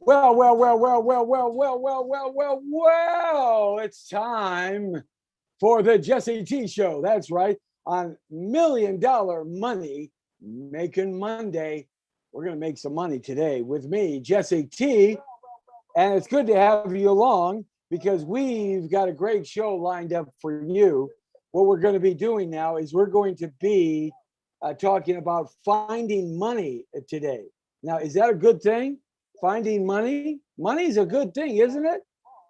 Well, it's time for the Jesse T Show. That's right. On $1 Million Money Making Monday. We're going to make some money today with me, Jesse T. And it's good to have you along because we've got a great show lined up for you. What we're going to be doing now is we're going to be talking about finding money today. Now, is that a good thing? Finding money? Money's a good thing, isn't it?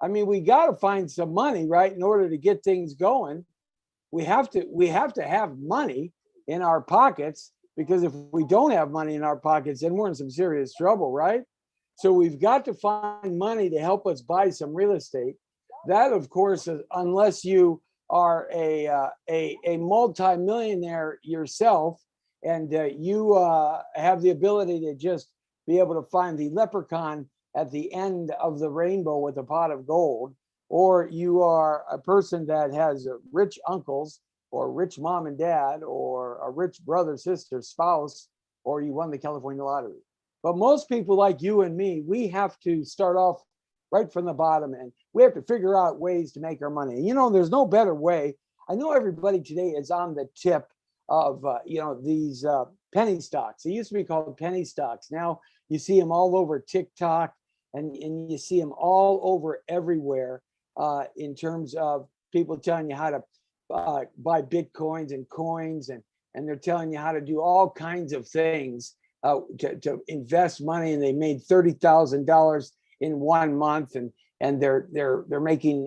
I mean, we got to find some money, right, in order to get things going. We have to have money in our pockets, because if we don't have money in our pockets, then we're in some serious trouble, right? So we've got to find money to help us buy some real estate. That, of course, is, unless you are a multi-millionaire yourself and you have the ability to just be able to find the leprechaun at the end of the rainbow with a pot of gold, or you are a person that has rich uncles or rich mom and dad or a rich brother, sister, spouse, or you won the California lottery. But most people like you and me, we have to start off right from the bottom, and we have to figure out ways to make our money. And, you know, there's no better way. I know everybody today is on the tip of, these penny stocks. They used to be called penny stocks. Now you see them all over TikTok, and you see them all over everywhere in terms of people telling you how to buy Bitcoins and coins, and they're telling you how to do all kinds of things to invest money. And they made $30,000 in 1 month, and they're making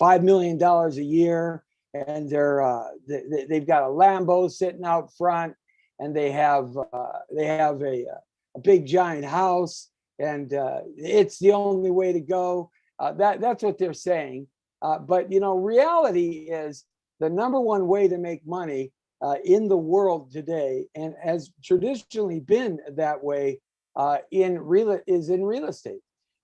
$5 million a year, and they've got a Lambo sitting out front, and they have a big giant house, and it's the only way to go. That's what they're saying. But reality is the number one way to make money in the world today, and has traditionally been that way in real estate.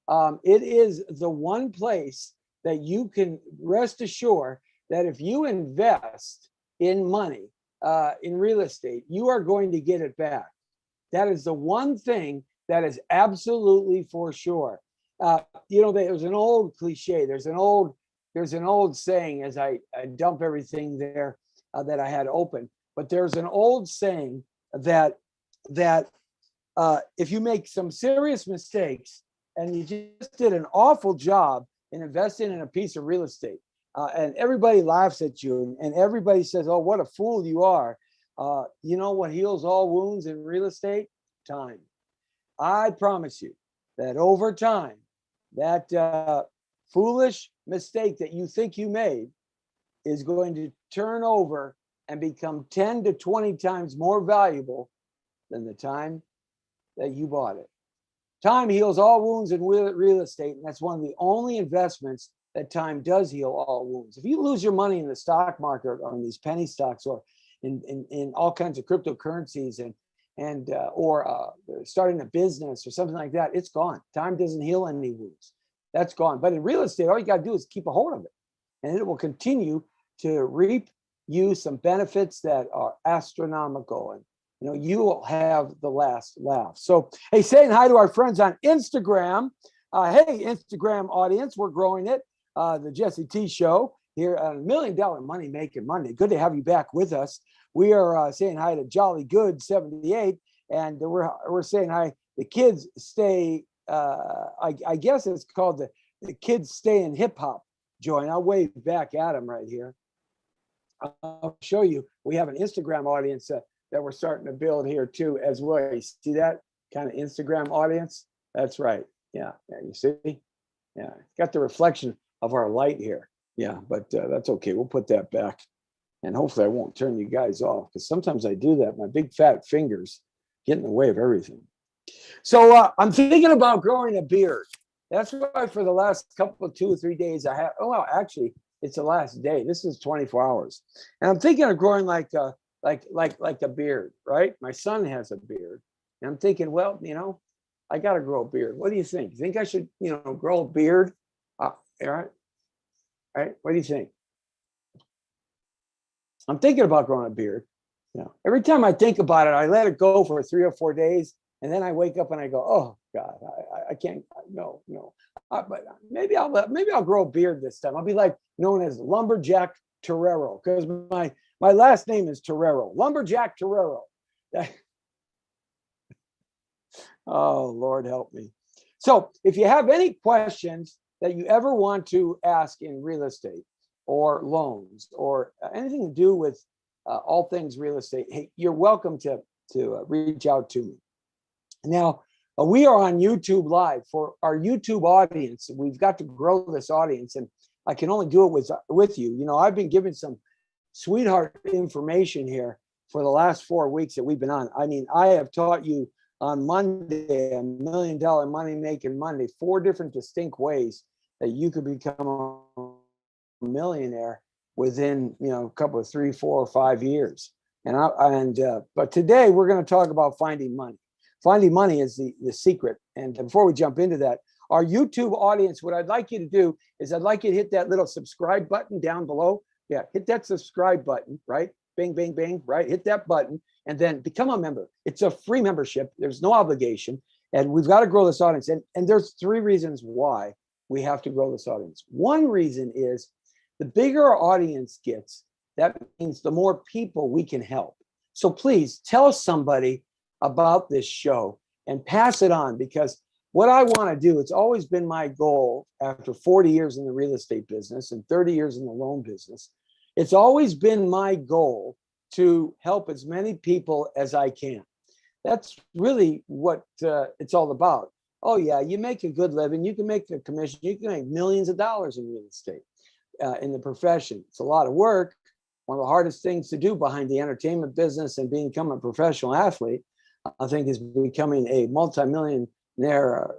It is the one place that you can rest assured that if you invest in money in real estate, you are going to get it back. That is the one thing that is absolutely for sure. There's an old cliche. There's an old saying, as I dump everything there that I had open. But there's an old saying that if you make some serious mistakes and you just did an awful job in investing in a piece of real estate, and everybody laughs at you, and everybody says, "Oh, what a fool you are." You know what heals all wounds in real estate? Time. I promise you that over time, that foolish mistake that you think you made is going to turn over and become 10 to 20 times more valuable than the time that you bought it. Time heals all wounds in real estate, and that's one of the only investments that time does heal all wounds. If you lose your money in the stock market or in these penny stocks or in all kinds of cryptocurrencies or starting a business or something like that, it's gone. Time doesn't heal any wounds. That's gone. But in real estate, all you got to do is keep a hold of it, and it will continue to reap you some benefits that are astronomical, and you will have the last laugh. So, hey, saying hi to our friends on Instagram. Hey, Instagram audience, we're growing it. The Jesse T Show here on $1 Million Money Making Monday. Good to have you back with us. We are saying hi to Jolly Good 78, and we're saying hi. The kids stay. I guess it's called the kids stay in hip hop. Join. I'll wave back at them right here. I'll show you. We have an Instagram audience that we're starting to build here too as well. You see that kind of Instagram audience? That's right. Yeah. You see? Yeah. Got the reflection of our light here. Yeah, but that's okay. We'll put that back. And hopefully I won't turn you guys off, because sometimes I do that. My big fat fingers get in the way of everything. So I'm thinking about growing a beard. That's why for the last couple of 2 or 3 days I have. Oh, well, actually, it's the last day. This is 24 hours, and I'm thinking of growing like a beard. Right? My son has a beard, and I'm thinking, well, I got to grow a beard. What do you think? You think I should, grow a beard? All right. All right. What do you think? I'm thinking about growing a beard. Every time I think about it, I let it go for 3 or 4 days, and then I wake up and I go, oh, God, I can't. No, no. But maybe I'll grow a beard this time. I'll be like known as Lumberjack Torero because my last name is Torero. Lumberjack Torero. Oh, Lord help me. So if you have any questions that you ever want to ask in real estate or loans or anything to do with all things real estate, hey, you're welcome to reach out to me. Now, we are on YouTube Live for our YouTube audience. We've got to grow this audience, and I can only do it with you. You know, I've been giving some sweetheart information here for the last 4 weeks that we've been on. I mean, I have taught you on Monday, $1 Million Money Making Monday, 4 different distinct ways that you could become a millionaire within, you know, a couple of 3, 4, or 5 years. But today we're going to talk about finding money. Finding money is the secret. And before we jump into that, our YouTube audience, what I'd like you to do is I'd like you to hit that little subscribe button down below. Yeah, hit that subscribe button, right? Bing, bing, bing, right? Hit that button and then become a member. It's a free membership. There's no obligation. And we've got to grow this audience. And there's 3 reasons why we have to grow this audience. One reason is the bigger our audience gets, that means the more people we can help. So please tell somebody about this show and pass it on, because what I want to do, it's always been my goal after 40 years in the real estate business and 30 years in the loan business. It's always been my goal to help as many people as I can. That's really what it's all about. Oh yeah, you make a good living, you can make a commission, you can make millions of dollars in real estate in the profession. It's a lot of work. One of the hardest things to do behind the entertainment business and becoming a professional athlete, I think, is becoming a multimillionaire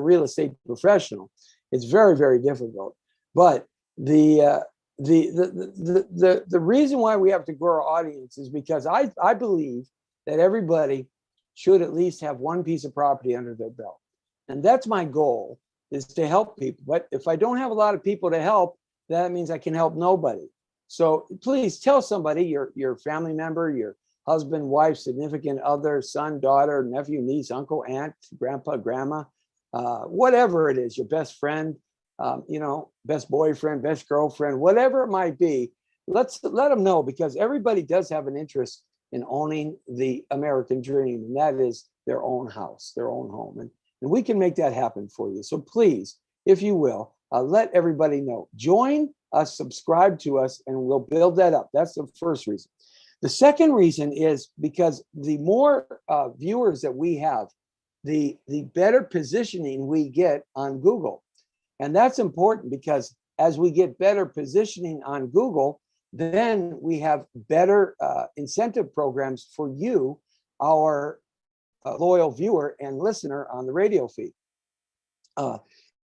real estate professional. It's very, very difficult. But the reason why we have to grow our audience is because I believe that everybody should at least have 1 piece of property under their belt. And that's my goal, is to help people. But if I don't have a lot of people to help, that means I can help nobody. So please tell somebody, your family member, your husband, wife, significant other, son, daughter, nephew, niece, uncle, aunt, grandpa, grandma, whatever it is, your best friend, you know, best boyfriend, best girlfriend, whatever it might be, let them know, because everybody does have an interest in owning the American dream, and that is their own house, their own home. And we can make that happen for you. So please, if you will, let everybody know. Join us, subscribe to us, and we'll build that up. That's the first reason. The second reason is because the more viewers that we have, the better positioning we get on Google. And that's important, because as we get better positioning on Google, then we have better incentive programs for you, our loyal viewer and listener on the radio feed.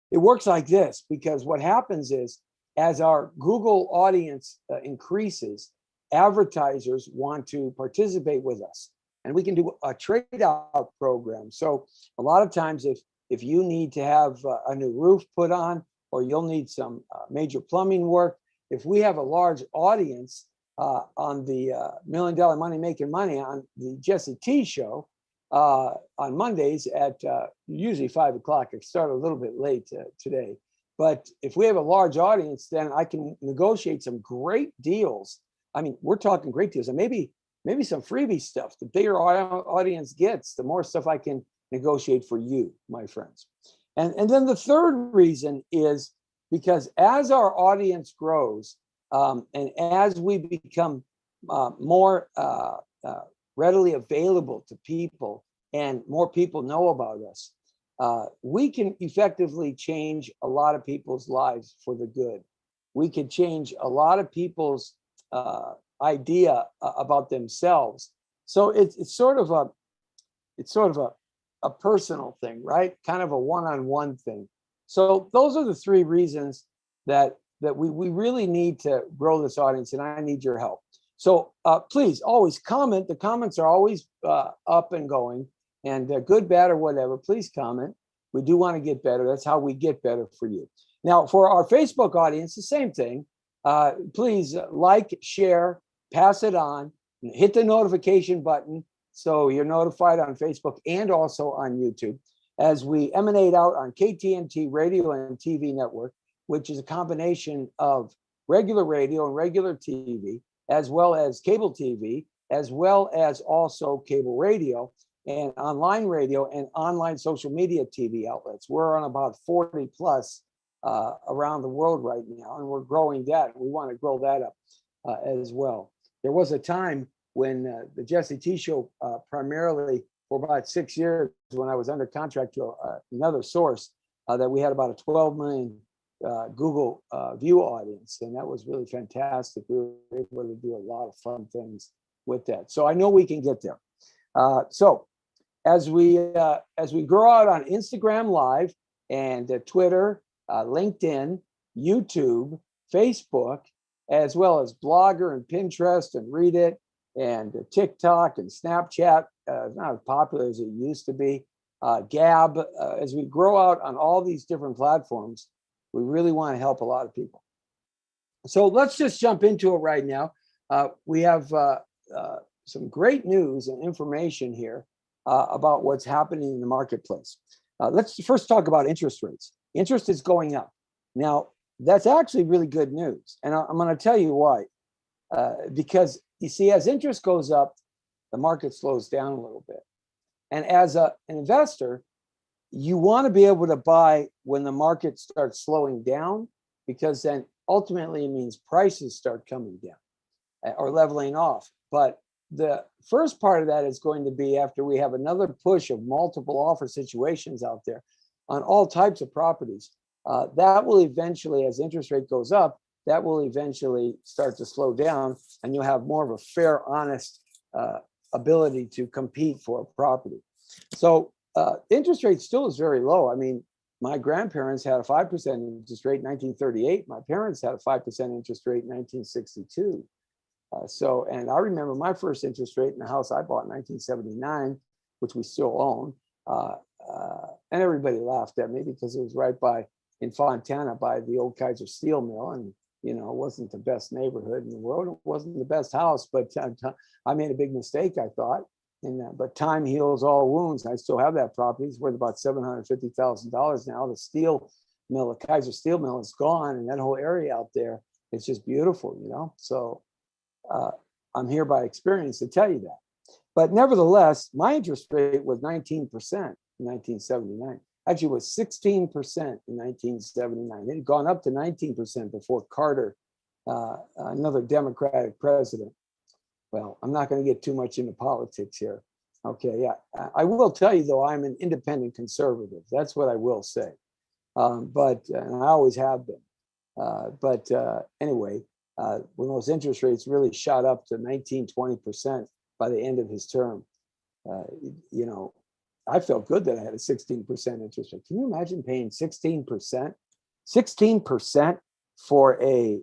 It works like this, because what happens is, as our Google audience increases, advertisers want to participate with us, and we can do a trade out program. So a lot of times, if you need to have a new roof put on, or you'll need some major plumbing work, if we have a large audience on the $1 Million Money Making Money on the Jesse T Show on Mondays at usually 5 o'clock. I start a little bit late today. But if we have a large audience, then I can negotiate some great deals. I mean, we're talking great deals, and maybe some freebie stuff. The bigger our audience gets, the more stuff I can negotiate for you, my friends. And then the third reason is because as our audience grows, and as we become more readily available to people, and more people know about us, we can effectively change a lot of people's lives for the good. We can change a lot of people's idea about themselves. So it's sort of a personal thing, right? Kind of a one-on-one thing. So those are the 3 reasons that we really need to grow this audience, and I need your help. So please always comment. The comments are always up and going, and good, bad, or whatever. Please comment. We do want to get better. That's how we get better for you. Now, for our Facebook audience, the same thing. Please like, share, pass it on, hit the notification button So you're notified on Facebook and also on YouTube as we emanate out on KTNT Radio and TV Network, which is a combination of regular radio and regular TV, as well as cable TV, as well as also cable radio and online radio and online social media TV outlets. We're on about 40 plus around the world right now, and we're growing that. We want to grow that up as well. There was a time when the Jesse T Show primarily for about 6 years when I was under contract to another source that we had about a 12 million Google view audience, and that was really fantastic. We were able to do a lot of fun things with that. So I know we can get there. So as we grow out on Instagram Live and Twitter, LinkedIn, YouTube, Facebook, as well as Blogger and Pinterest and Read It and TikTok and Snapchat, not as popular as it used to be. Gab, as we grow out on all these different platforms, we really want to help a lot of people. So let's just jump into it right now. We have some great news and information here about what's happening in the marketplace. Let's first talk about interest rates. Interest is going up. Now, that's actually really good news. And I'm going to tell you why. Because you see, as interest goes up, the market slows down a little bit. And as an investor, you want to be able to buy when the market starts slowing down, because then ultimately it means prices start coming down or leveling off. But the first part of that is going to be after we have another push of multiple offer situations out there on all types of properties. That will eventually, as interest rate goes up, that will eventually start to slow down, and you'll have more of a fair, honest ability to compete for a property. So interest rate still is very low. I mean, my grandparents had a 5% interest rate in 1938. My parents had a 5% interest rate in 1962. And I remember my first interest rate in the house I bought in 1979, which we still own. And everybody laughed at me because it was right by, in Fontana, by the old Kaiser Steel Mill. And, you know, it wasn't the best neighborhood in the world. It wasn't the best house, but I made a big mistake, I thought. But time heals all wounds. I still have that property. It's worth about $750,000 now. The steel mill, the Kaiser Steel Mill, is gone, and that whole area out there, it's just beautiful, you know. So I'm here by experience to tell you that. But nevertheless, my interest rate was 19% in 1979. Actually, it was 16% in 1979. It had gone up to 19% before Carter, another Democratic president. Well, I'm not going to get too much into politics here. Okay, yeah. I will tell you, though, I'm an independent conservative. That's what I will say. And I always have been. Anyway, when those interest rates really shot up to 19, 20% by the end of his term, you know, I felt good that I had a 16% interest rate. Can you imagine paying 16%? 16% for a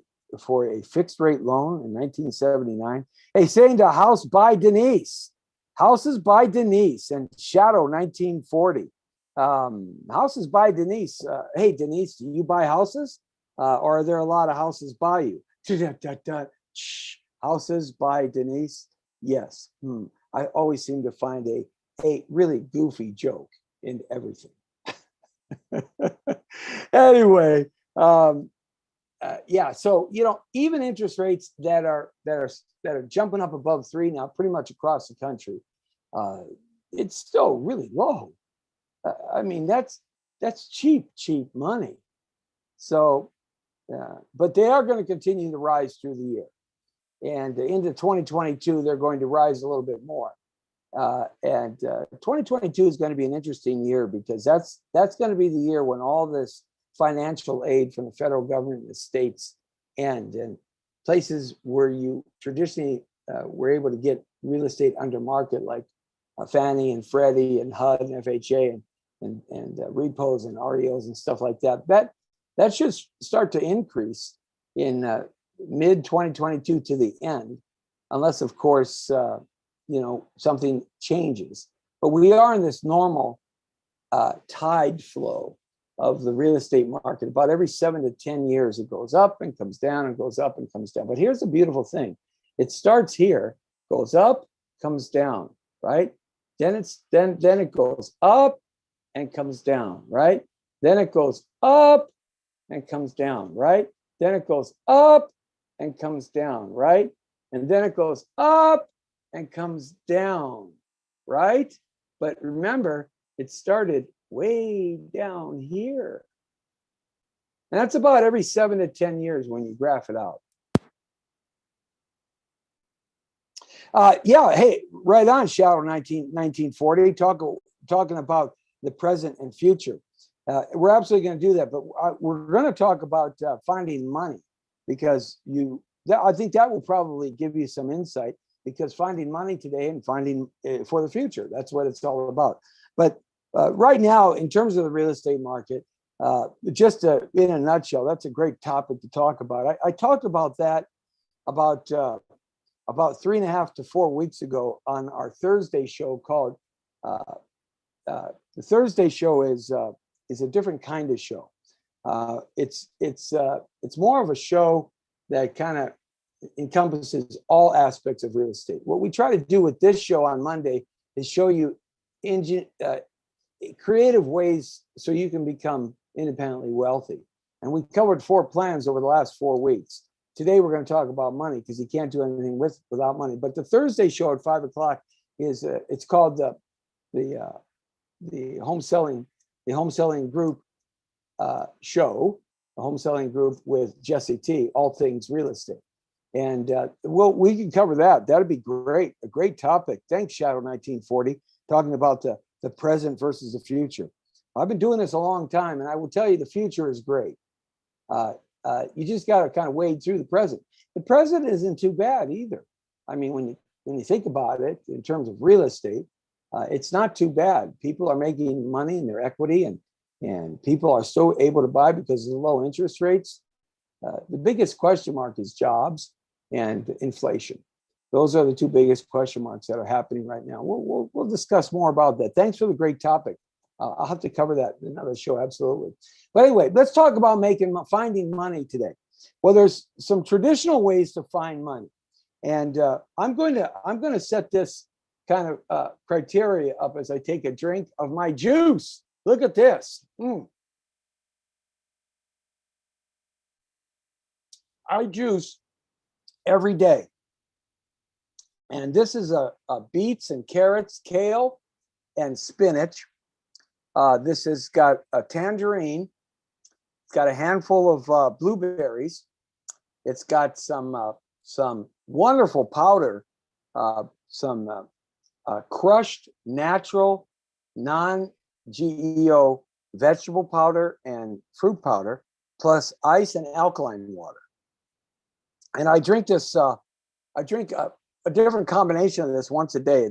fixed rate loan in 1979. Hey, saying to House by Denise, Houses by Denise and Shadow 1940. Houses by Denise. Hey, Denise, do you buy houses? Or are there a lot of houses by you? Houses by Denise. Yes. I always seem to find a really goofy joke in everything. Anyway, yeah. So, you know, even interest rates that are jumping up above 3 now, pretty much across the country, it's still really low. I mean, that's cheap money. So, but they are going to continue to rise through the year, and into 2022 they're going to rise a little bit more. 2022 is going to be an interesting year because that's going to be the year when all this financial aid from the federal government and the states end, and places where you traditionally were able to get real estate under market, like Fannie and Freddie and HUD and FHA and repos and REOs and stuff like that. That should start to increase in mid 2022 to the end, unless of course you know, something changes. But we are in this normal tide flow of the real estate market. About every 7 to 10 years, it goes up and comes down and goes up and comes down. But here's the beautiful thing. It starts here, goes up, comes down, right? Then it goes up and comes down, right? Then it goes up and comes down, right? Then it goes up and comes down, right? And then it goes up and comes down, right? But remember, it started way down here. And that's about every 7 to 10 years when you graph it out. Yeah, hey, right on, Shadow 1940, talking about the present and future. We're absolutely going to do that, but we're going to talk about finding money, because I think that will probably give you some insight, because finding money today and finding for the future, that's what it's all about. But right now, in terms of the real estate market, just in a nutshell, that's a great topic to talk about. I talked about that about 3.5 to 4 weeks ago on our Thursday show called the Thursday show is a different kind of show. It's more of a show that kind of encompasses all aspects of real estate. What we try to do with this show on Monday is show you creative ways so you can become independently wealthy. And we covered 4 plans over the last 4 weeks. Today we're going to talk about money, because you can't do anything without money. But the Thursday show at 5 o'clock is it's called the home selling group show, the home selling group with Jesse T, all things real estate. And we can cover that. That'd be great. A great topic. Thanks, Shadow 1940, talking about the present versus the future. I've been doing this a long time, and I will tell you the future is great. You just got to kind of wade through the present. The present isn't too bad either. I mean, when you think about it in terms of real estate, it's not too bad. People are making money in their equity, and people are still able to buy because of the low interest rates. The biggest question mark is jobs and inflation. Those are the 2 biggest question marks that are happening right now. We'll discuss more about that. Thanks for the great topic. I'll have to cover that in another show, absolutely. But anyway, let's talk about finding money today. Well, there's some traditional ways to find money, and I'm going to set this kind of criteria up as I take a drink of my juice. Look at this. I juice every day, and this is a beets and carrots, kale, and spinach. This has got a tangerine. It's got a handful of blueberries. It's got some wonderful powder, some crushed natural non-GEO vegetable powder and fruit powder, plus ice and alkaline water. And I drink this. I drink a different combination of this once a day.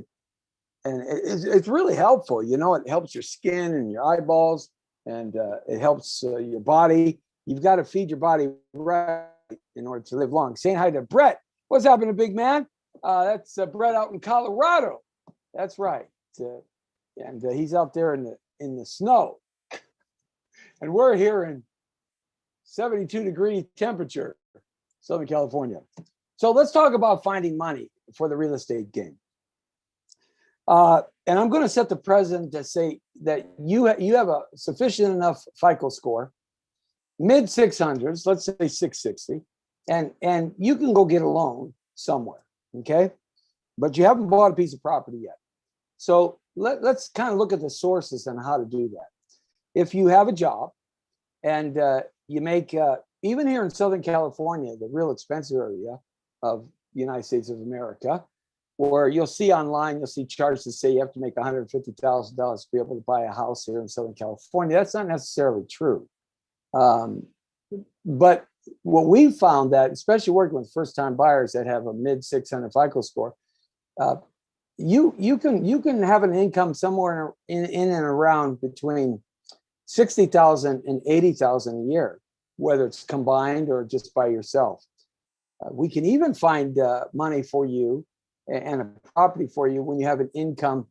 And it's really helpful. You know, it helps your skin and your eyeballs, and it helps your body. You've got to feed your body right in order to live long. Saying hi to Brett. What's happening, big man? That's Brett out in Colorado. That's right. And he's out there in the snow. And we're here in 72-degree temperature, Southern California. So let's talk about finding money for the real estate game. And I'm going to set the precedent to say that you have a sufficient enough FICO score, mid 600s, let's say 660, and you can go get a loan somewhere, okay? But you haven't bought a piece of property yet. So let's kind of look at the sources and how to do that. If you have a job and you make, even here in Southern California, the real expensive area of the United States of America, or you'll see online, you'll see charts that say you have to make $150,000 to be able to buy a house here in Southern California. That's not necessarily true. But what we found that, especially working with first-time buyers that have a mid 600 FICO score, you can have an income somewhere in and around between $60,000 and $80,000 a year, whether it's combined or just by yourself. We can even find money for you and a property for you when you have an income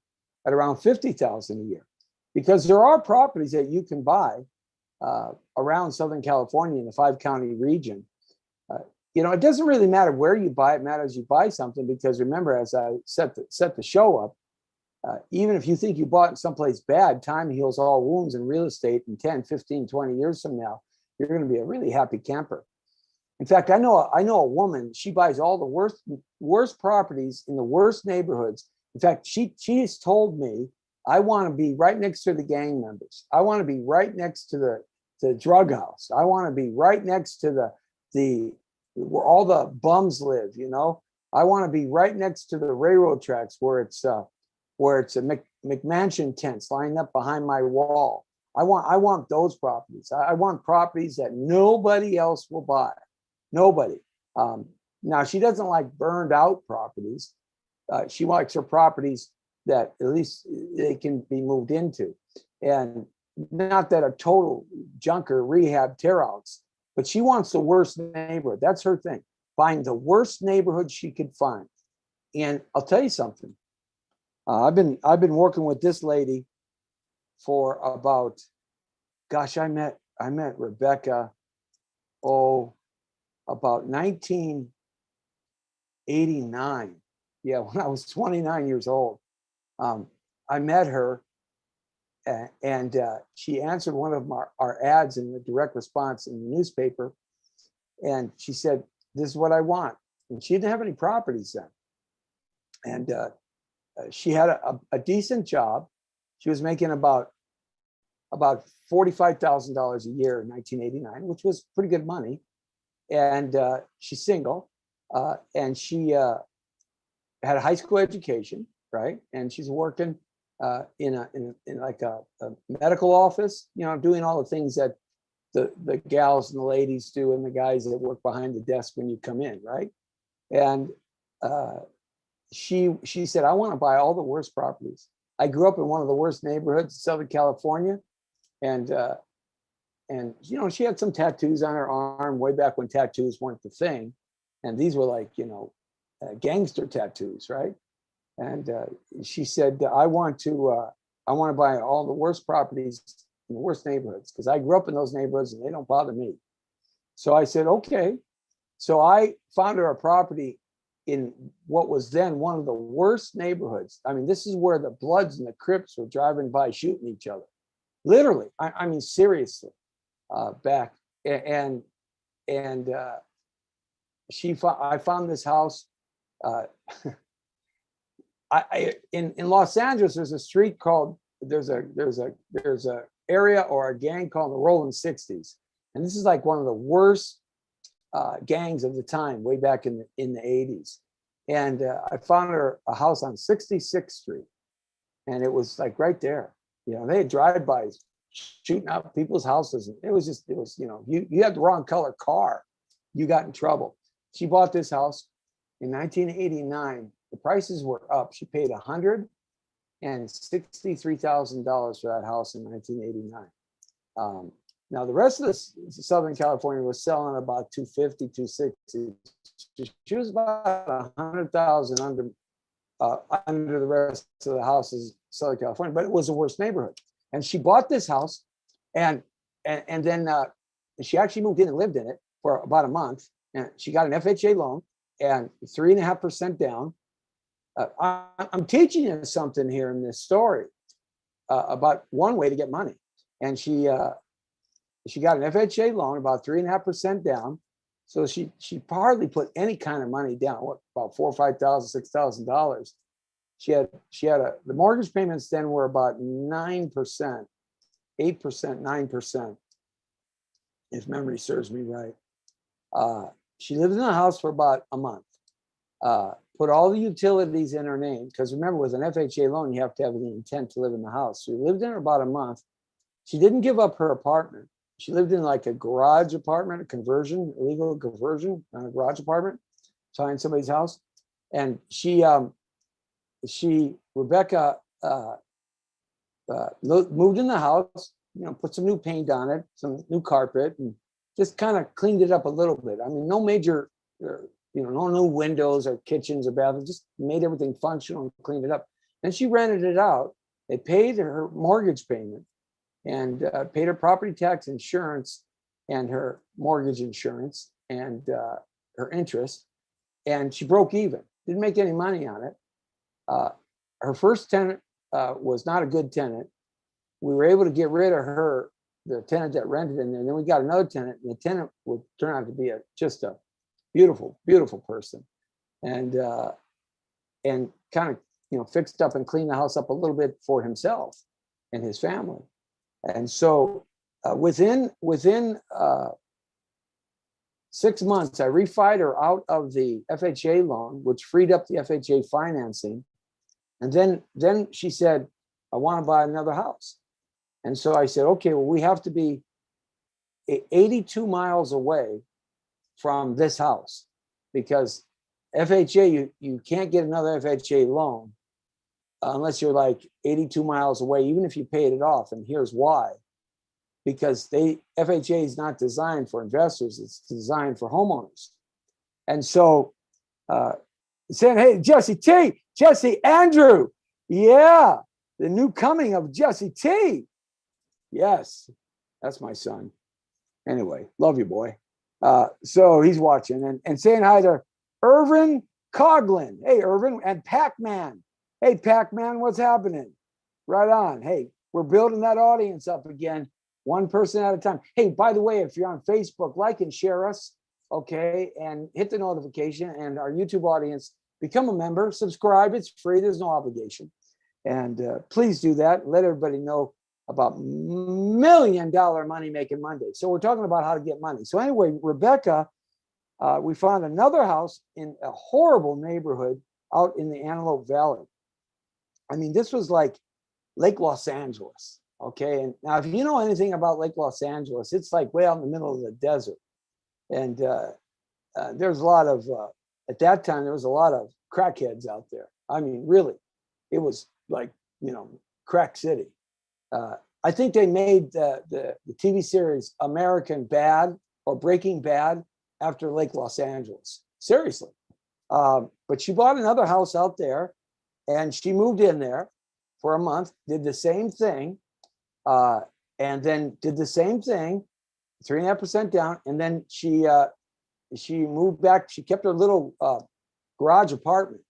at around $50,000 a year, because there are properties that you can buy around Southern California in the 5-county region. It doesn't really matter where you buy it. It matters you buy something, because remember, as I set the show up, Even if you think you bought someplace bad, time heals all wounds in real estate. In 10, 15, 20 years from now, you're going to be a really happy camper. In fact, I know a woman, she buys all the worst properties in the worst neighborhoods. In fact, she's told me, I want to be right next to the gang members. I want to be right next to the drug house. I want to be right next to the where all the bums live, you know. I want to be right next to the railroad tracks where it's a McMansion tents lined up behind my wall. I want those properties. I want properties that nobody else will buy. Nobody. Now, she doesn't like burned out properties. She likes her properties that at least they can be moved into. And not that a total junker rehab tear outs, but she wants the worst neighborhood. That's her thing. Find the worst neighborhood she could find. And I'll tell you something. I've been working with this lady for about, gosh, I met Rebecca, about 1989. Yeah, when I was 29 years old. I met her, and she answered one of our ads in the direct response in the newspaper. And she said, this is what I want. And she didn't have any properties then. And she had a decent job. She was making about $45,000 a year in 1989, which was pretty good money. And she's single, and she had a high school education, right? And she's working in like a medical office, you know, doing all the things that the gals and the ladies do and the guys that work behind the desk when you come in, right? And she said, I want to buy all the worst properties. I grew up in one of the worst neighborhoods in Southern California, and you know, she had some tattoos on her arm way back when tattoos weren't the thing, and these were like, you know, gangster tattoos, right? And she said, I want to buy all the worst properties in the worst neighborhoods because I grew up in those neighborhoods and they don't bother me. So I said, okay. So I found her a property in what was then one of the worst neighborhoods. I mean, this is where the Bloods and the Crips were driving by shooting each other. Literally, I mean, seriously, back. And I found this house. In Los Angeles, there's a street called, there's a area or a gang called the Rolling 60s. And this is like one of the worst gangs of the time, way back in the 80s. And I found her a house on 66th Street. And it was like right there. You know, they had drive-bys shooting out people's houses. And it was, you know, you had the wrong color car, you got in trouble. She bought this house in 1989. The prices were up. She paid $163,000 for that house in 1989. Now the rest of the Southern California was selling about 250, 260. She was about 100,000 under the rest of the houses in Southern California, but it was the worst neighborhood. And she bought this house, and then she actually moved in and lived in it for about a month. And she got an FHA loan and 3.5% down. I'm teaching you something here in this story about one way to get money. And she got an FHA loan, about 3.5% down. So she hardly put any kind of money down. What, about $4,000 or $5,000, $6,000. The mortgage payments then were about 9%, 8%, 9%, if memory serves me right. She lived in the house for about a month. Put all the utilities in her name, because remember, with an FHA loan, you have to have the intent to live in the house. So she lived in it about a month. She didn't give up her apartment. She lived in like a garage apartment, illegal conversion, on a garage apartment, behind somebody's house. And Rebecca moved in the house, you know, put some new paint on it, some new carpet, and just kind of cleaned it up a little bit. I mean, no major, no new windows or kitchens or bathrooms, just made everything functional and cleaned it up. And she rented it out. They paid her mortgage payment and paid her property tax, insurance, and her mortgage insurance and her interest. And she broke even, didn't make any money on it. Her first tenant was not a good tenant. We were able to get rid of her, the tenant that rented in there. And then we got another tenant, and the tenant would turn out to be just a beautiful, beautiful person, and kind of, you know, fixed up and cleaned the house up a little bit for himself and his family. And so within 6 months, I refied her out of the FHA loan, which freed up the FHA financing. And then she said, I want to buy another house. And so I said, okay, well, we have to be 82 miles away from this house, because FHA, you can't get another FHA loan unless you're like 82 miles away, even if you paid it off. And here's why. Because FHA is not designed for investors, it's designed for homeowners. And so saying, hey, Jesse Andrew, yeah, the new coming of Jesse T. Yes, that's my son. Anyway, love you, boy. So he's watching and saying hi to Irvin Coughlin. Hey, Irvin, and Pac-Man. Hey, Pac-Man, what's happening? Right on. Hey, we're building that audience up again, one person at a time. Hey, by the way, if you're on Facebook, like and share us, okay, and hit the notification. And our YouTube audience, become a member, subscribe. It's free. There's no obligation. And please do that. Let everybody know about $1 Million Money Making Monday. So we're talking about how to get money. So anyway, Rebecca, we found another house in a horrible neighborhood out in the Antelope Valley. I mean, this was like Lake Los Angeles. Okay. And now, if you know anything about Lake Los Angeles, it's like way out in the middle of the desert. And there's a lot of, at that time, there was a lot of crackheads out there. I mean, really, it was like, you know, crack city. I think they made the TV series American Bad or Breaking Bad after Lake Los Angeles. Seriously. But she bought another house out there, and she moved in there for a month, did the same thing, and then did the same thing, 3.5% down. And then she moved back. She kept her little garage apartment.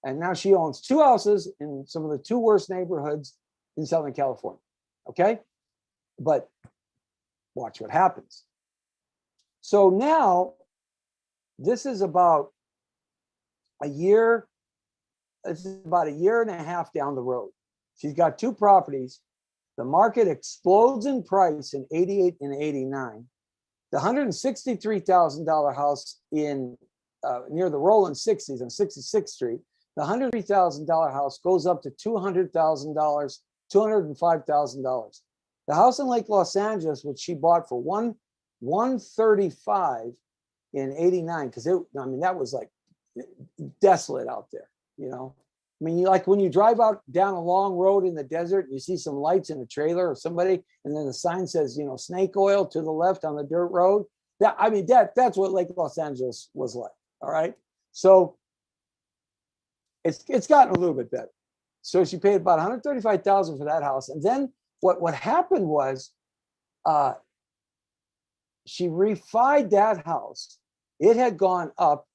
And now she owns 2 houses in some of the 2 worst neighborhoods in Southern California. Okay. But watch what happens. So now this is about a year. This is about a year and a half down the road. She's got 2 properties. The market explodes in price in 88 and 89. The $163,000 house in near the Rolling 60s on 66th Street, the $103,000 house goes up to $200,000, $205,000. The house in Lake Los Angeles, which she bought for $135 in 89, because I mean, that was like desolate out there, you know. I mean, like when you drive out down a long road in the desert, you see some lights in a trailer or somebody, and then the sign says, you know, snake oil to the left on the dirt road. That, I mean, that's what Lake Los Angeles was like. All right. So it's gotten a little bit better. So she paid about $135,000 for that house. And then what happened was she refied that house. It had gone up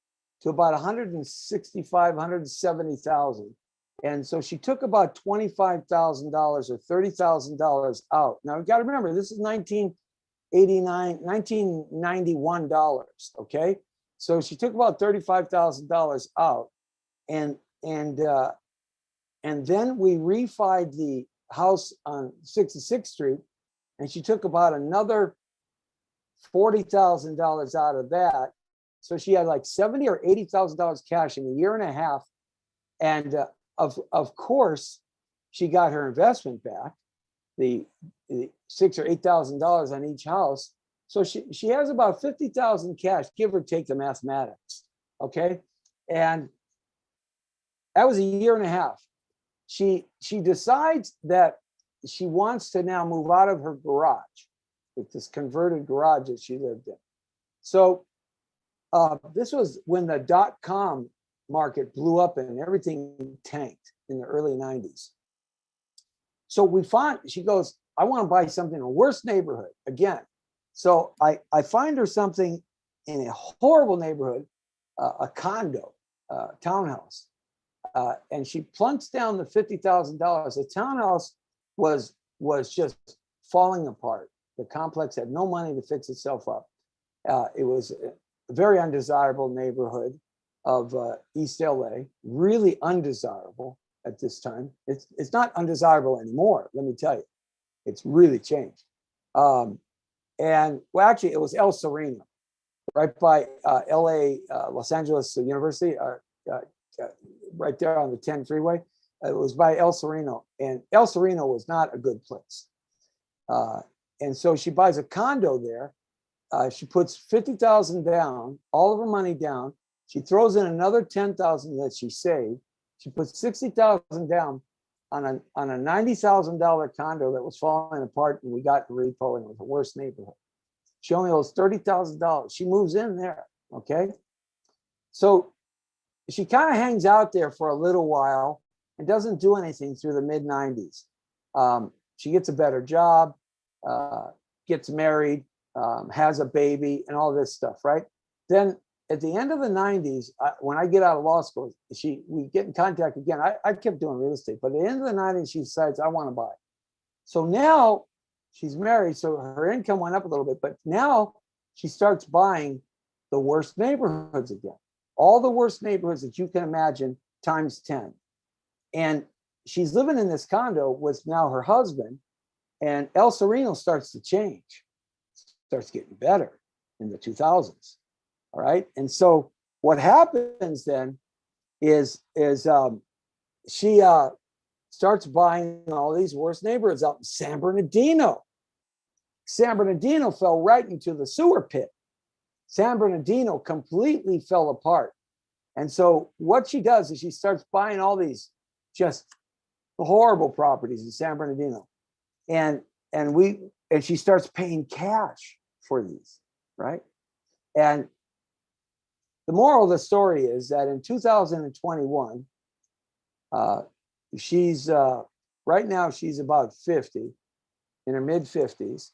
to about $165,000, $170,000. And so she took about $25,000 or $30,000 out. Now you got to remember, this is 1991 dollars. Okay. So she took about $35,000 out, and then we refied the house on 66th Street, and she took about another $40,000 out of that. So she had like $70,000 or $80,000 cash in a year and a half. And of course, she got her investment back, the $6,000 or $8,000 on each house. So she has about 50,000 cash, give or take the mathematics. Okay. And that was a year and a half. She decides that she wants to now move out of her garage, with this converted garage that she lived in. So this was when the .com market blew up and everything tanked in the early 90s. So she goes, I want to buy something in a worse neighborhood again. So I find her something in a horrible neighborhood, a condo, townhouse. and she plunks down the $50,000. The townhouse was just falling apart. The complex had no money to fix itself up. It was a very undesirable neighborhood of East LA, really undesirable at this time. It's not undesirable anymore, let me tell you. It's really changed. And well, actually, it was El Sereno, right by LA, Los Angeles University, right there on the 10 freeway. It was by El Sereno, and El Sereno was not a good place. And so she buys a condo there. She puts 50,000 down, all of her money down. She throws in another 10,000 that she saved. She puts 60,000 down on a $90,000 condo that was falling apart, and we got the repo, and it was the worst neighborhood. She only owes $30,000. She moves in there. Okay, so she kind of hangs out there for a little while and doesn't do anything through the mid 90s. She gets a better job, gets married, has a baby, and all this stuff, right? Then at the end of the 90s, when I get out of law school, we get in contact again. I kept doing real estate, but at the end of the 90s, she decides, I want to buy. So now she's married, so her income went up a little bit, but now she starts buying the worst neighborhoods again. All the worst neighborhoods that you can imagine times 10. And she's living in this condo with now her husband, and El Sereno starts to change, starts getting better in the 2000s. All right. And so what happens then is she starts buying all these worst neighborhoods out in San Bernardino. San Bernardino fell right into the sewer pit. San Bernardino completely fell apart. And so what she does is she starts buying all these just horrible properties in San Bernardino. And she starts paying cash for these, right? And the moral of the story is that in 2021, she's right now she's about 50, in her mid 50s,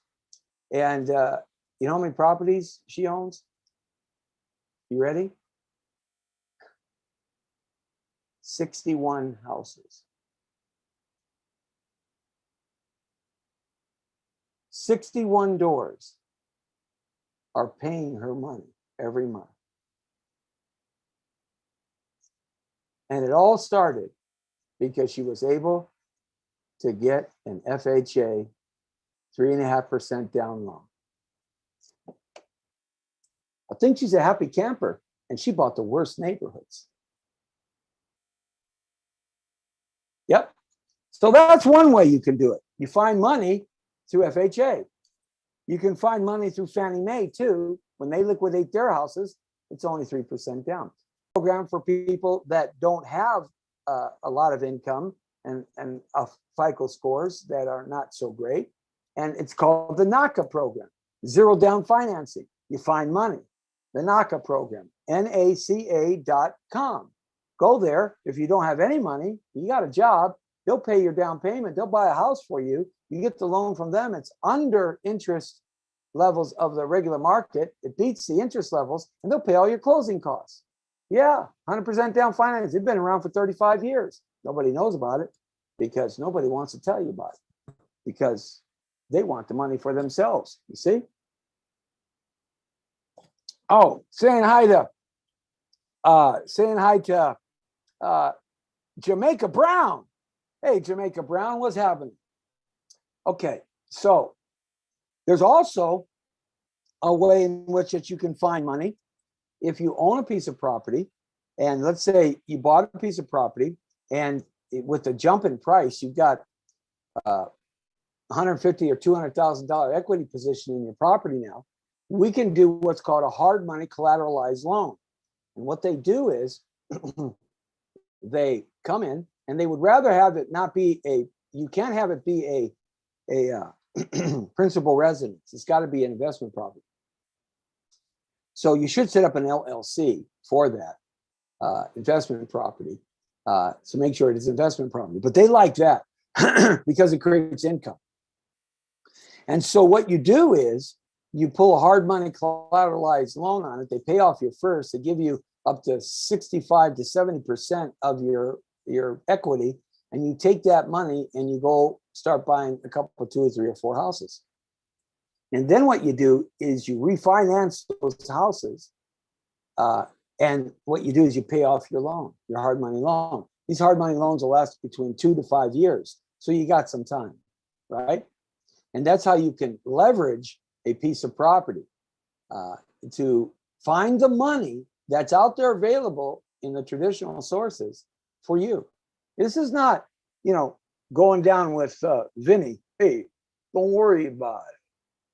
and you know how many properties she owns? You ready? 61 houses. 61 doors are paying her money every month. And it all started because she was able to get an FHA 3.5% down loan. I think she's a happy camper, and she bought the worst neighborhoods. Yep. So that's one way you can do it. You find money through FHA. You can find money through Fannie Mae too. When they liquidate their houses, it's only 3% down. Program for people that don't have a lot of income and FICO scores that are not so great. And it's called the NACA program, zero down financing. You find money. The NACA program, NACA.com. Go there. If you don't have any money, you got a job, they'll pay your down payment. They'll buy a house for you. You get the loan from them. It's under interest levels of the regular market. It beats the interest levels, and they'll pay all your closing costs. Yeah, 100% down finance. They've been around for 35 years. Nobody knows about it because nobody wants to tell you about it because they want the money for themselves. You see? Oh, saying hi to Jamaica Brown. Hey, Jamaica Brown, what's happening? Okay, so there's also a way in which that you can find money. If you own a piece of property, and let's say you bought a piece of property, and with the jump in price, you've got $150,000 or $200,000 equity position in your property now, we can do what's called a hard money collateralized loan. And what they do is they come in, and they would rather have it not be you can't have it be a principal residence. It's got to be an investment property. So you should set up an LLC for that investment property. So make sure it is investment property. But they like that because it creates income. And so what you do is you pull a hard money collateralized loan on it. They pay off your first. They give you up to 65 to 70% of your your equity, and you take that money and you go start buying a couple of 2 or 3 or 4 houses. And then what you do is you refinance those houses. And what you do is you pay off your loan, your hard money loan. These hard money loans will last between 2 to 5 years. So you got some time, right? And that's how you can leverage a piece of property to find the money that's out there available in the traditional sources for you. This is not, going down with Vinny. Hey, don't worry about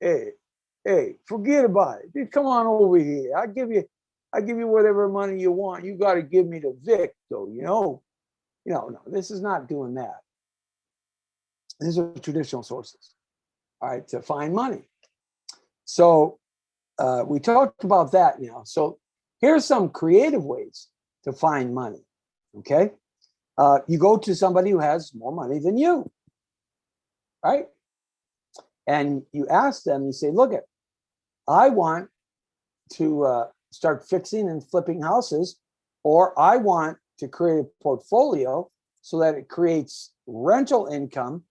it. Hey, forget about it. Dude, come on over here. I give you whatever money you want. You got to give me the Vic, though. No. This is not doing that. These are traditional sources, all right, to find money. So we talked about that now. So here's some creative ways to find money. Okay, you go to somebody who has more money than you, right? And you ask them, you say, look, I want to start fixing and flipping houses, or I want to create a portfolio so that it creates rental income.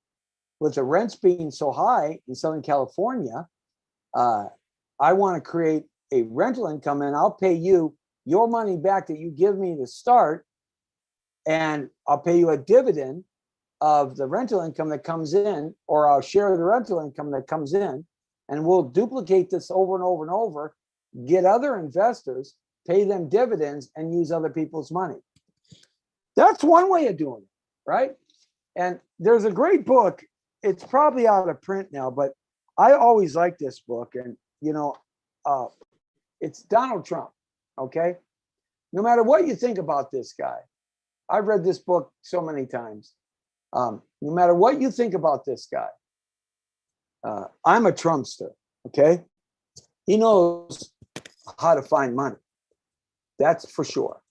With the rents being so high in Southern California, I want to create a rental income, and I'll pay you your money back that you give me to start, and I'll pay you a dividend of the rental income that comes in, or I'll share the rental income that comes in, and we'll duplicate this over and over and over, get other investors, pay them dividends, and use other people's money. That's one way of doing it, right? And there's a great book. It's probably out of print now, but I always liked this book. And, it's Donald Trump, okay? No matter what you think about this guy, I've read this book so many times. No matter what you think about this guy, I'm a Trumpster, okay? He knows how to find money. That's for sure,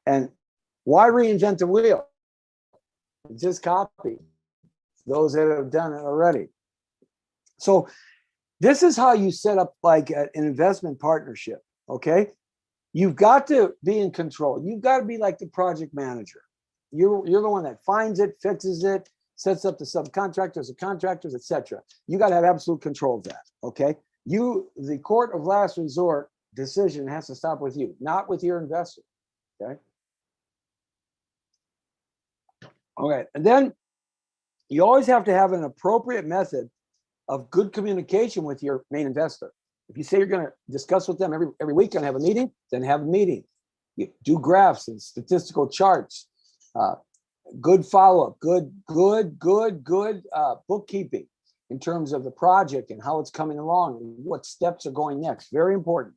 And why reinvent the wheel? Just copy those that have done it already. So this is how you set up like an investment partnership, okay? You've got to be in control. You've got to be like the project manager. You're the one that finds it, fixes it, sets up the subcontractors, the contractors, etc. You got to have absolute control of that, okay? The court of last resort decision has to stop with you, not with your investor, okay? All right, and then you always have to have an appropriate method of good communication with your main investor. If you say you're going to discuss with them every week and have a meeting, then have a meeting. You do graphs and statistical charts, good follow-up, good bookkeeping in terms of the project and how it's coming along and what steps are going next. Very important.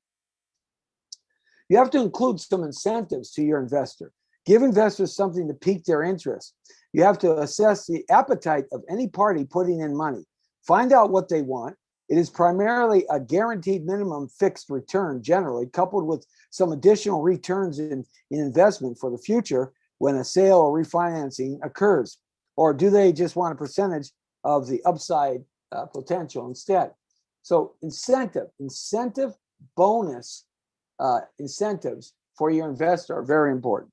You have to include some incentives to your investor. Give investors something to pique their interest. You have to assess the appetite of any party putting in money. Find out what they want. It is primarily a guaranteed minimum fixed return, generally, coupled with some additional returns in investment for the future when a sale or refinancing occurs. Or do they just want a percentage of the upside potential instead? So incentive bonus incentives for your investor are very important.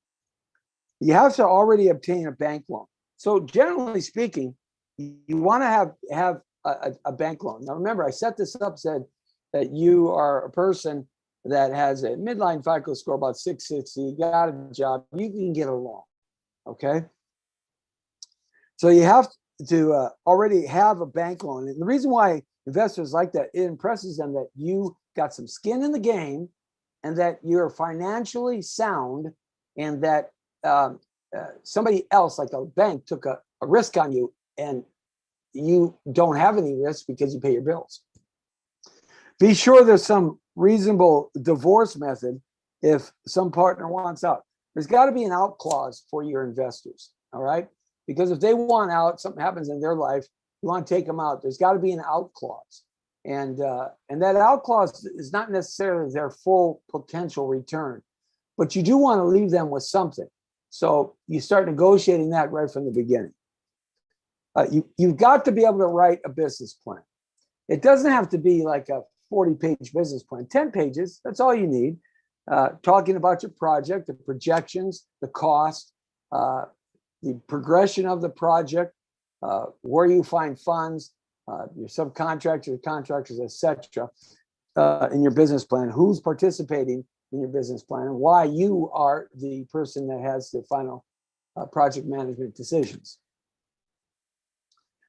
You have to already obtain a bank loan. So generally speaking, you want to have a bank loan. Now remember, I set this up, said that you are a person that has a midline FICO score about 660, you got a job, you can get a loan, okay? So you have to already have a bank loan. And the reason why investors like that, it impresses them that you got some skin in the game and that you're financially sound, and that somebody else, like a bank, took a risk on you, and you don't have any risk because you pay your bills. Be sure there's some reasonable divorce method if some partner wants out. There's got to be an out clause for your investors, all right? Because if they want out, something happens in their life, you want to take them out, there's got to be an out clause. And that out clause is not necessarily their full potential return, but you do want to leave them with something. So you start negotiating that right from the beginning. You've got to be able to write a business plan. It doesn't have to be like a 40-page business plan. 10 pages, that's all you need. Talking about your project, the projections, the cost, the progression of the project, where you find funds, your subcontractors, contractors, etc., in your business plan, who's participating in your business plan, and why you are the person that has the final project management decisions.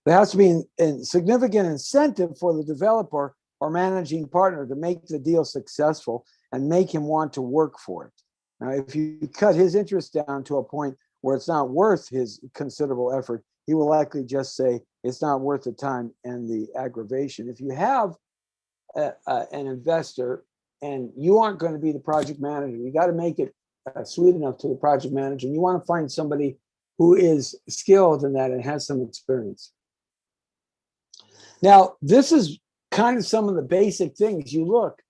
There has to be a significant incentive for the developer or managing partner to make the deal successful and make him want to work for it. Now, if you cut his interest down to a point where it's not worth his considerable effort, he will likely just say it's not worth the time and the aggravation. If you have an investor and you aren't going to be the project manager, you got to make it sweet enough to the project manager. And you want to find somebody who is skilled in that and has some experience. Now, this is kind of some of the basic things you look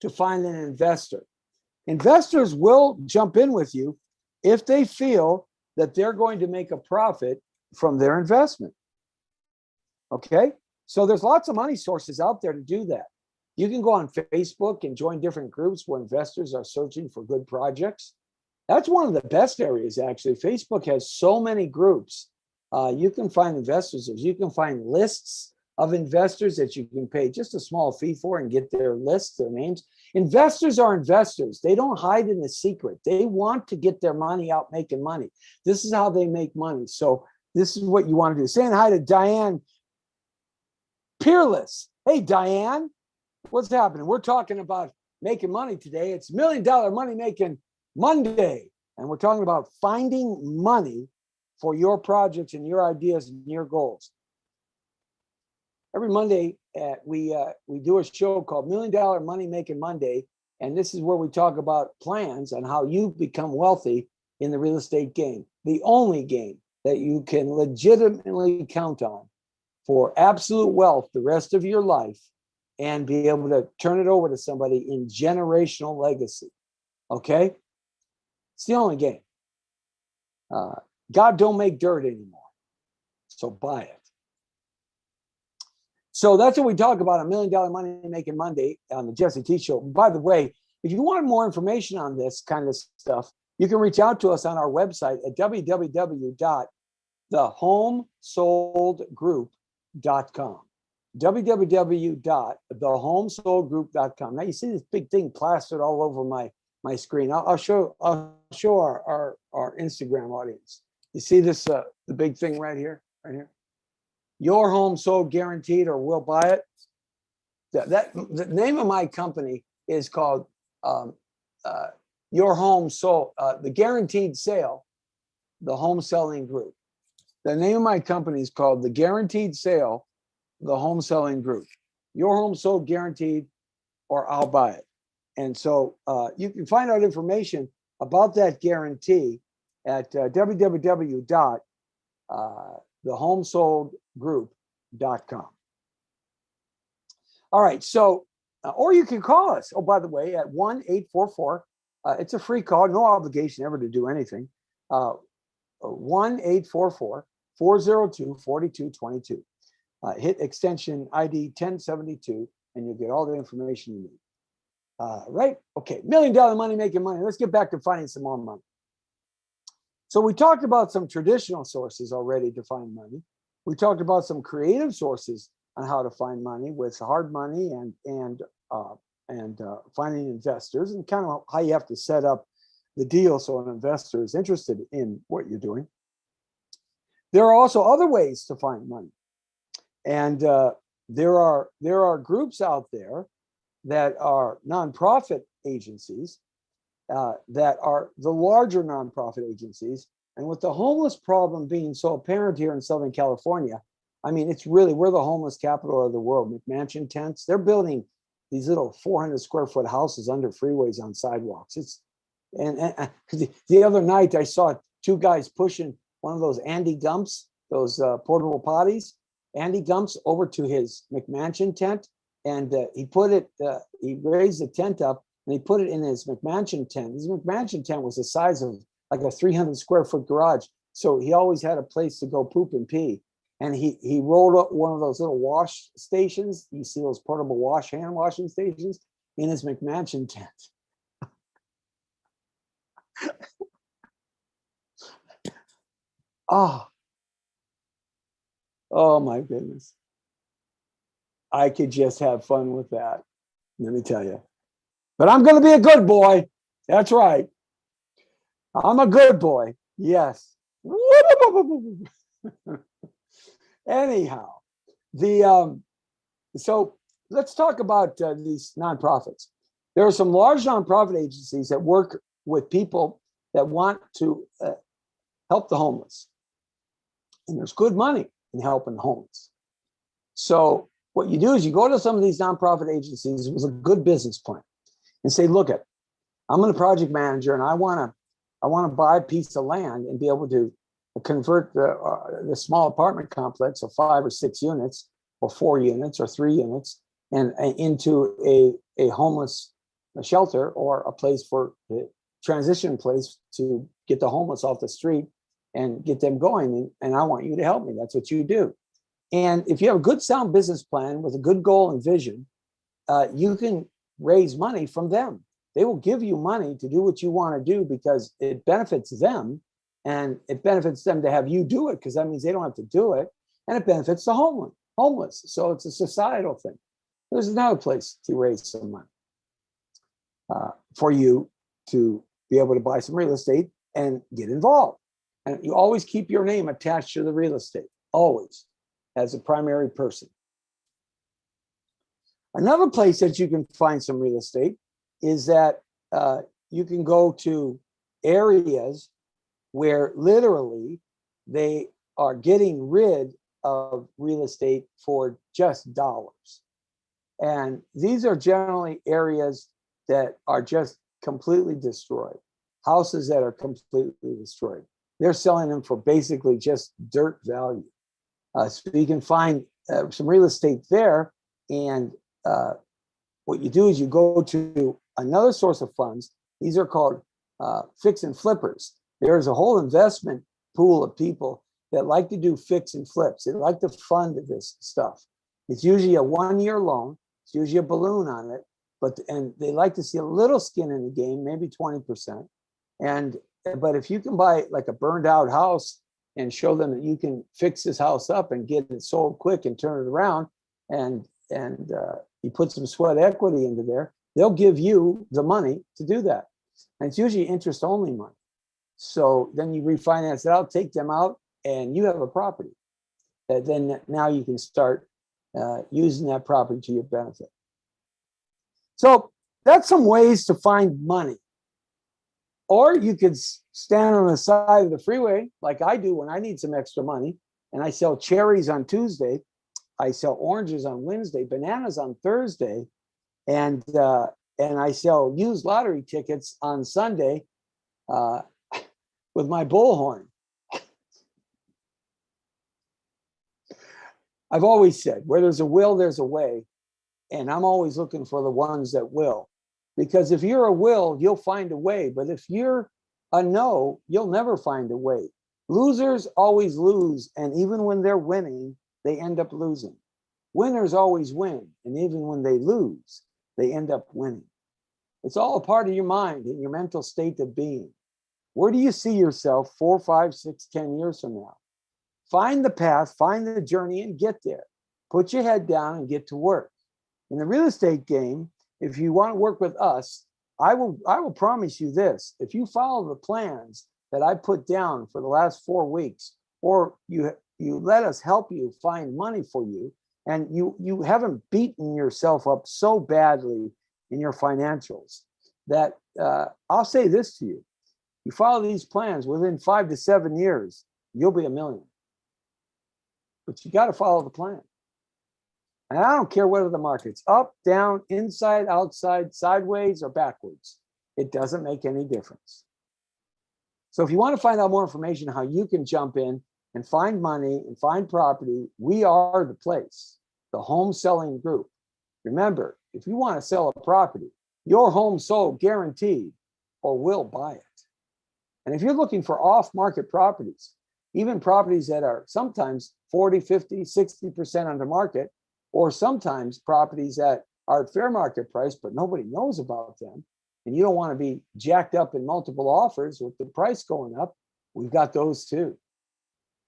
to find an investor. Investors will jump in with you if they feel that they're going to make a profit from their investment. Okay? So there's lots of money sources out there to do that. You can go on Facebook and join different groups where investors are searching for good projects. That's one of the best areas, actually. Facebook has so many groups. You can find investors. You can find lists of investors that you can pay just a small fee for and get their lists, their names. Investors are investors. They don't hide in the secret. They want to get their money out making money. This is how they make money. So this is what you want to do. Saying hi to Diane Peerless. Hey, Diane, what's happening? We're talking about making money today. It's $1 Million Money Making Monday. And we're talking about finding money for your projects and your ideas and your goals. Every Monday, we do a show called $1 Million Money Making Monday, and this is where we talk about plans on how you become wealthy in the real estate game, the only game that you can legitimately count on for absolute wealth the rest of your life and be able to turn it over to somebody in generational legacy. Okay? It's the only game. God don't make dirt anymore, so buy it. So that's what we talk about, $1 Million Money Making Monday on the Jesse T Show. By the way, if you want more information on this kind of stuff, you can reach out to us on our website at www.thehomesoldgroup.com. www.thehomesoldgroup.com. Now you see this big thing plastered all over my screen. I'll show our Instagram audience. You see this the big thing right here, Your Home Sold Guaranteed, or we'll buy it. The name of my company is called Your Home Sold, the Guaranteed Sale, the Home Selling Group. The name of my company is called the Guaranteed Sale, the Home Selling Group. Your Home Sold Guaranteed, or I'll buy it. And so you can find out information about that guarantee at www.thehomesoldgroup.com. All right, so, or you can call us, oh, by the way, at 1-844, it's a free call, no obligation ever to do anything, 1-844-402-4222. Hit extension ID 1072, and you'll get all the information you need. Right? Okay, $1 Million Money Making Money. Let's get back to finding some more money. So we talked about some traditional sources already to find money. We talked about some creative sources on how to find money with hard money and finding investors, and kind of how you have to set up the deal so an investor is interested in what you're doing. There are also other ways to find money, and there are groups out there that are nonprofit agencies. That are the larger nonprofit agencies. And with the homeless problem being so apparent here in Southern California, I mean, it's really, we're the homeless capital of the world. McMansion tents, they're building these little 400 square foot houses under freeways on sidewalks. And the other night I saw two guys pushing one of those Andy Gumps, those portable potties, Andy Gumps, over to his McMansion tent. And he raised the tent up, and he put it in his McMansion tent. His McMansion tent was the size of like a 300 square foot garage. So he always had a place to go poop and pee. And he rolled up one of those little wash stations. You see those portable hand washing stations in his McMansion tent. Oh, oh my goodness. I could just have fun with that. Let me tell you. But I'm going to be a good boy. That's right. I'm a good boy. Yes. Anyhow, the so let's talk about these nonprofits. There are some large nonprofit agencies that work with people that want to help the homeless, and there's good money in helping the homeless. So what you do is you go to some of these nonprofit agencies with a good business plan and say, look, I'm a project manager and I want to buy a piece of land and be able to convert the small apartment complex of 5 or 6 units or 4 units or 3 units and into a homeless shelter or a place for a transition place to get the homeless off the street and get them going. And I want you to help me. That's what you do. And if you have a good sound business plan with a good goal and vision, you can raise money from them. They will give you money to do what you want to do because it benefits them, and it benefits them to have you do it because that means they don't have to do it, and it benefits the homeless. So it's a societal thing. There's another place to raise some money for you to be able to buy some real estate and get involved. And you always keep your name attached to the real estate, always, as a primary person. Another place that you can find some real estate is that you can go to areas where literally they are getting rid of real estate for just dollars. And these are generally areas that are just completely destroyed, houses that are completely destroyed. They're selling them for basically just dirt value. So you can find some real estate there, and what you do is you go to another source of funds. These are called fix and flippers. There's a whole investment pool of people that like to do fix and flips. They like to fund this stuff. It's usually a 1-year loan. It's usually a balloon on it, and they like to see a little skin in the game, maybe 20%. But if you can buy like a burned out house and show them that you can fix this house up and get it sold quick and turn it around, and you put some sweat equity into there, they'll give you the money to do that. And it's usually interest only money. So then you refinance it out, take them out, and you have a property. And then now you can start using that property to your benefit. So that's some ways to find money. Or you could stand on the side of the freeway like I do when I need some extra money, and I sell cherries on Tuesday. I sell oranges on Wednesday, bananas on Thursday, and I sell used lottery tickets on Sunday with my bullhorn. I've always said, where there's a will, there's a way, and I'm always looking for the ones that will. Because if you're a will, you'll find a way. But if you're a no, you'll never find a way. Losers always lose, and even when they're winning, they end up losing. Winners always win, and even when they lose, they end up winning. It's all a part of your mind and your mental state of being. Where do you see yourself 4, 5, 6, 10 years from now? Find the path, find the journey, and get there. Put your head down and get to work. In the real estate game, if you want to work with us, I will promise you this. If you follow the plans that I put down for the last 4 weeks, or you let us help you find money for you, and you haven't beaten yourself up so badly in your financials, that I'll say this to you. You follow these plans, within 5 to 7 years, you'll be a millionaire. But you got to follow the plan. And I don't care whether the market's up, down, inside, outside, sideways, or backwards. It doesn't make any difference. So if you want to find out more information how you can jump in and find money and find property, we are the place, the Home Selling Group. Remember, if you want to sell a property, your home sold guaranteed, or we'll buy it. And if you're looking for off-market properties, even properties that are sometimes 40, 50, 60% under market, or sometimes properties that are at fair market price, but nobody knows about them, and you don't want to be jacked up in multiple offers with the price going up, we've got those too.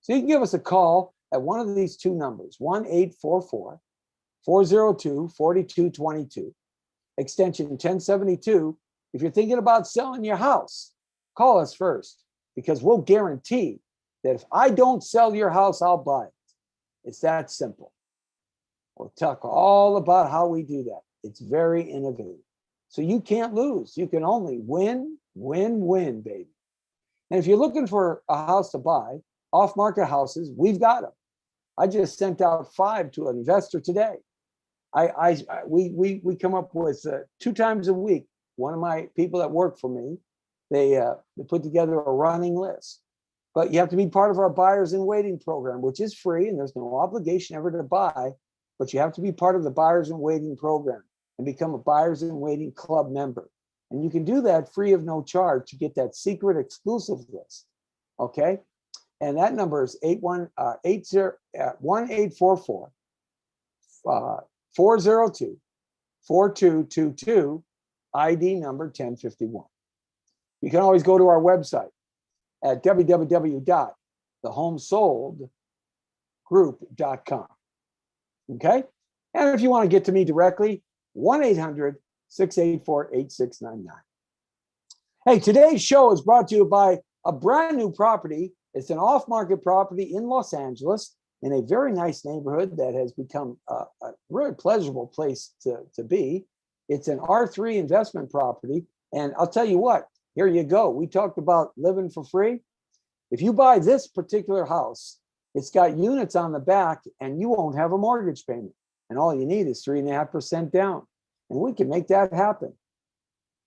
So you can give us a call at one of these two numbers, 1-844-402-4222, extension 1072. If you're thinking about selling your house, call us first, because we'll guarantee that if I don't sell your house, I'll buy it. It's that simple. We'll talk all about how we do that. It's very innovative. So you can't lose. You can only win, win, win, baby. And if you're looking for a house to buy, off-market houses, we've got them. I just sent out 5 to an investor today. We come up with 2 times a week. One of my people that work for me, they put together a running list. But you have to be part of our buyers in waiting program, which is free, and there's no obligation ever to buy. But you have to be part of the buyers in waiting program and become a buyers in waiting club member. And you can do that free of no charge to get that secret exclusive list. Okay. And that number is 1-844-402-4222, ID number 1051. You can always go to our website at www.thehomesoldgroup.com. Okay. And if you want to get to me directly, 1-800-684-8699. Hey, today's show is brought to you by a brand new property. It's an off-market property in Los Angeles in a very nice neighborhood that has become a really pleasurable place to be. It's an R3 investment property. And I'll tell you what, here you go. We talked about living for free. If you buy this particular house, it's got units on the back and you won't have a mortgage payment. And all you need is 3.5% down. And we can make that happen.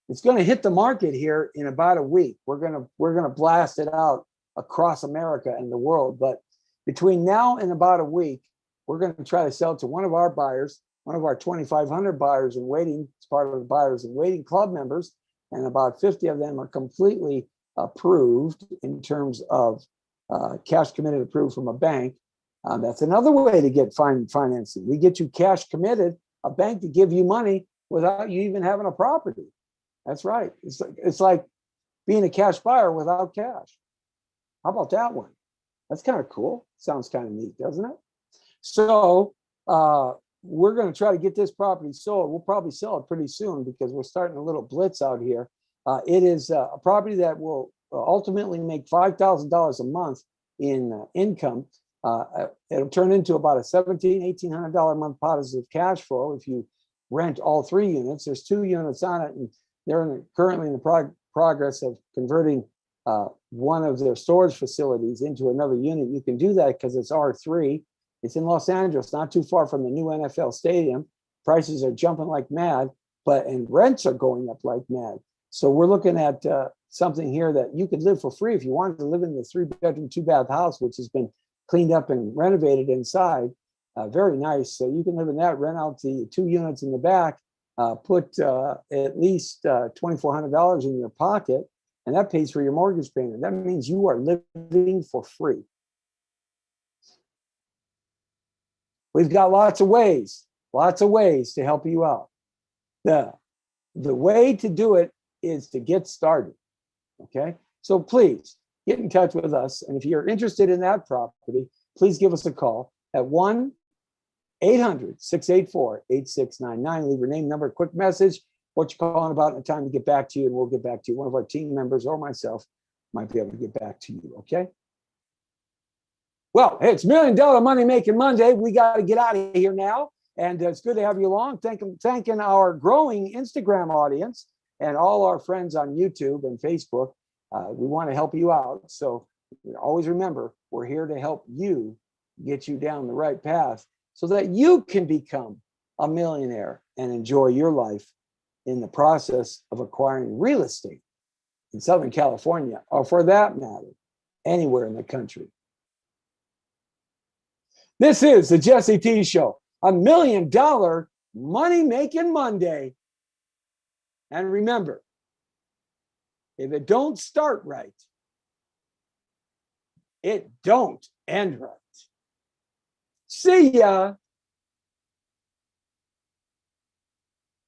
It's going to hit the market here in about a week. We're going to blast it out across America and the world. But between now and about a week, we're going to try to sell it to one of our buyers, one of our 2,500 buyers in waiting. It's part of the buyers in waiting club members. And about 50 of them are completely approved in terms of cash committed approved from a bank. That's another way to get financing. We get you cash committed, a bank to give you money without you even having a property. That's right. It's like being a cash buyer without cash. How about that one? That's kind of cool. Sounds kind of neat, doesn't it? So we're going to try to get this property sold. We'll probably sell it pretty soon because we're starting a little blitz out here. It is a property that will ultimately make $5,000 a month in income. It'll turn into about a $1,800 a month positive cash flow if you rent all 3 units. There's 2 units on it, and they're currently in the progress of converting one of their storage facilities into another unit. You can do that because it's R3. It's in Los Angeles, not too far from the new NFL stadium. Prices are jumping like mad, and rents are going up like mad. So we're looking at something here that you could live for free if you wanted to live in the 3-bedroom, 2-bath house, which has been cleaned up and renovated inside. Very nice. So you can live in that, rent out the 2 units in the back, put at least $2,400 in your pocket, and that pays for your mortgage payment. That means you are living for free. We've got lots of ways to help you out. The way to do it is to get started. Okay. So please get in touch with us. And if you're interested in that property, please give us a call at 1-800-684-8699. Leave your name, number, quick message, what you're calling about, and the time to get back to you, and we'll get back to you. One of our team members or myself might be able to get back to you. Okay. Well, hey, it's $1 Million Money Making Monday. We got to get out of here now. And it's good to have you along. Thanking our growing Instagram audience and all our friends on YouTube and Facebook. We want to help you out. So always remember, we're here to help you get you down the right path so that you can become a millionaire and enjoy your life in the process of acquiring real estate in Southern California, or for that matter, anywhere in the country. This is the Jesse T Show, $1 Million Money Making Monday. And remember, if it don't start right, it don't end right. See ya.